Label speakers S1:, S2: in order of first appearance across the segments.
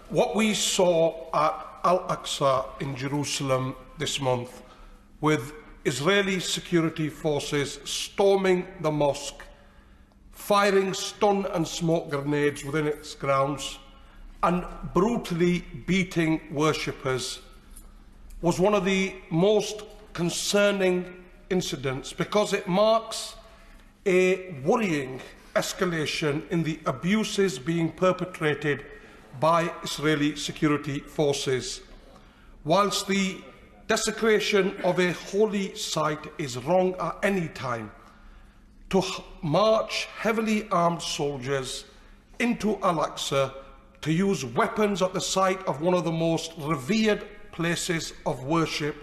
S1: What we saw at Al-Aqsa in Jerusalem this month, with Israeli security forces storming the mosque, firing stun and smoke grenades within its grounds, and brutally beating worshippers, was one of the most concerning incidents because it marks a worrying escalation in the abuses being perpetrated by Israeli security forces. Whilst the desecration of a holy site is wrong at any time, to march heavily armed soldiers into Al-Aqsa to use weapons at the site of one of the most revered places of worship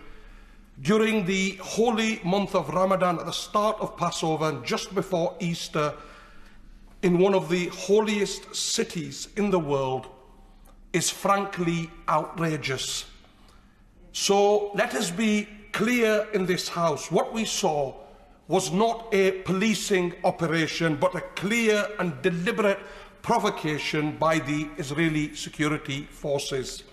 S1: during the holy month of Ramadan, at the start of Passover and just before Easter, in one of the holiest cities in the world, is frankly outrageous. So let us be clear in this House. What we saw was not a policing operation, but a clear and deliberate provocation by the Israeli security forces.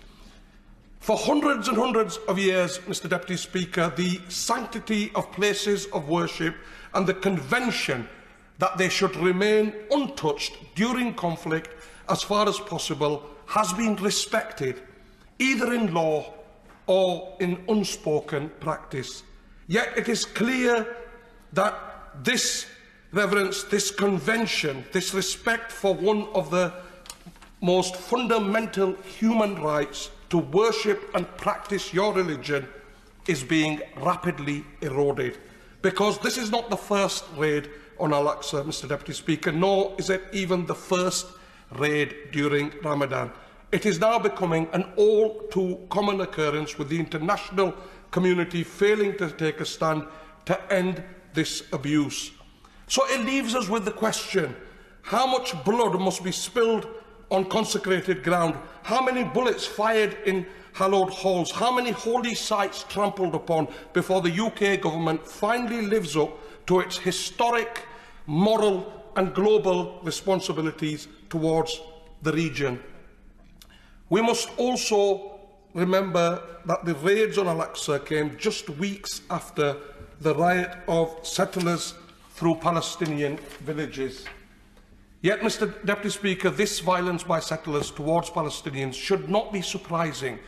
S1: For hundreds and hundreds of years, Mr. Deputy Speaker, the sanctity of places of worship and the convention that they should remain untouched during conflict as far as possible has been respected, either in law or in unspoken practice. Yet it is clear that this reverence, this convention, this respect for one of the most fundamental human rights to worship and practice your religion is being rapidly eroded. Because this is not the first raid on Al-Aqsa, Mr. Deputy Speaker, nor is it even the first raid during Ramadan. It is now becoming an all too common occurrence, with the international community failing to take a stand to end this abuse. So it leaves us with the question: how much blood must be spilled on consecrated ground? How many bullets fired in hallowed halls? How many holy sites trampled upon before the UK government finally lives up to its historic, moral and global responsibilities towards the region? We must also remember that the raids on Al-Aqsa came just weeks after the riot of settlers through Palestinian villages. Yet, Mr. Deputy Speaker, this violence by settlers towards Palestinians should not be surprising,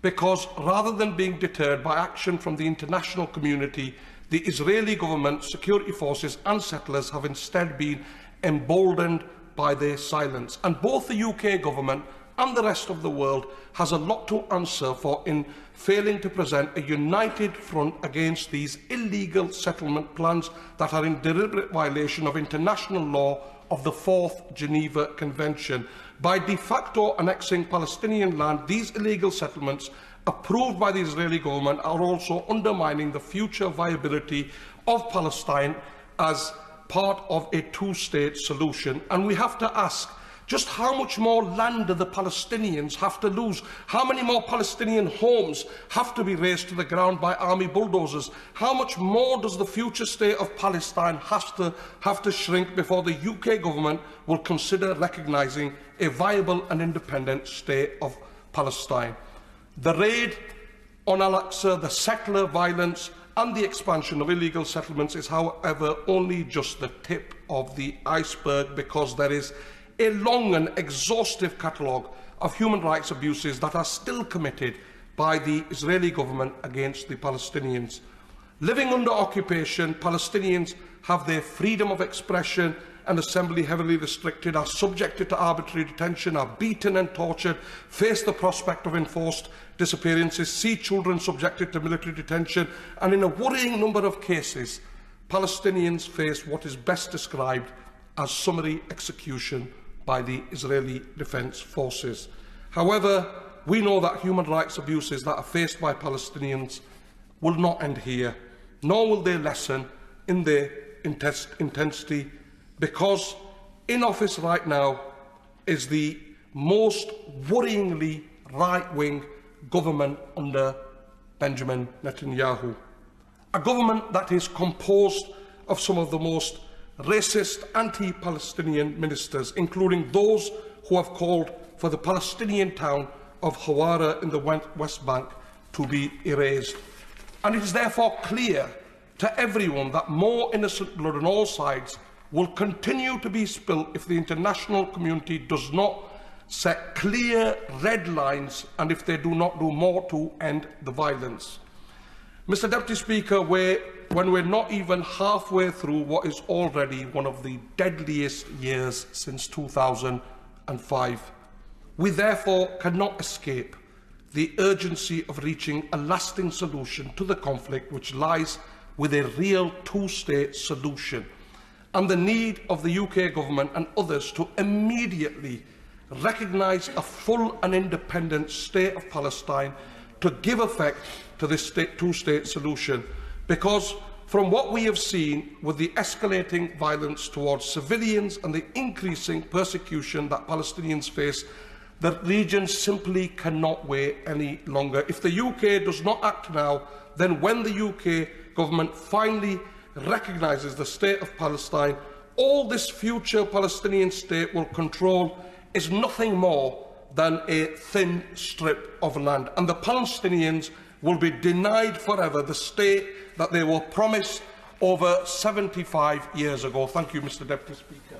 S1: because rather than being deterred by action from the international community, the Israeli government, security forces and settlers have instead been emboldened by their silence. And both the UK government and the rest of the world has a lot to answer for in failing to present a united front against these illegal settlement plans that are in deliberate violation of international law of the 4th Geneva Convention. By de facto annexing Palestinian land, these illegal settlements approved by the Israeli government are also undermining the future viability of Palestine as part of a two-state solution. And we have to ask, just how much more land do the Palestinians have to lose? How many more Palestinian homes have to be razed to the ground by army bulldozers? How much more does the future state of Palestine have to shrink before the UK government will consider recognising a viable and independent state of Palestine? The raid on Al-Aqsa, the settler violence and the expansion of illegal settlements is, however, only just the tip of the iceberg, because there is a long and exhaustive catalogue of human rights abuses that are still committed by the Israeli government against the Palestinians. Living under occupation, Palestinians have their freedom of expression and assembly heavily restricted, are subjected to arbitrary detention, are beaten and tortured, face the prospect of enforced disappearances, see children subjected to military detention, and in a worrying number of cases, Palestinians face what is best described as summary execution by the Israeli Defence Forces. However, we know that human rights abuses that are faced by Palestinians will not end here, nor will they lessen in their intensity, because in office right now is the most worryingly right-wing government under Benjamin Netanyahu. A government that is composed of some of the most racist, anti-Palestinian ministers, including those who have called for the Palestinian town of Hawara in the West Bank to be erased. And it is therefore clear to everyone that more innocent blood on all sides will continue to be spilt if the international community does not set clear red lines and if they do not do more to end the violence. Mr Deputy Speaker, when we're not even halfway through what is already one of the deadliest years since 2005, we therefore cannot escape the urgency of reaching a lasting solution to the conflict, which lies with a real two-state solution, and the need of the UK Government and others to immediately recognise a full and independent state of Palestine to give effect to this two-state solution. Because from what we have seen with the escalating violence towards civilians and the increasing persecution that Palestinians face, the region simply cannot wait any longer. If the UK does not act now, then when the UK Government finally recognises the state of Palestine, all this future Palestinian state will control is nothing more than a thin strip of land, and the Palestinians will be denied forever the state that they were promised over 75 years ago. Thank you, Mr Deputy Speaker.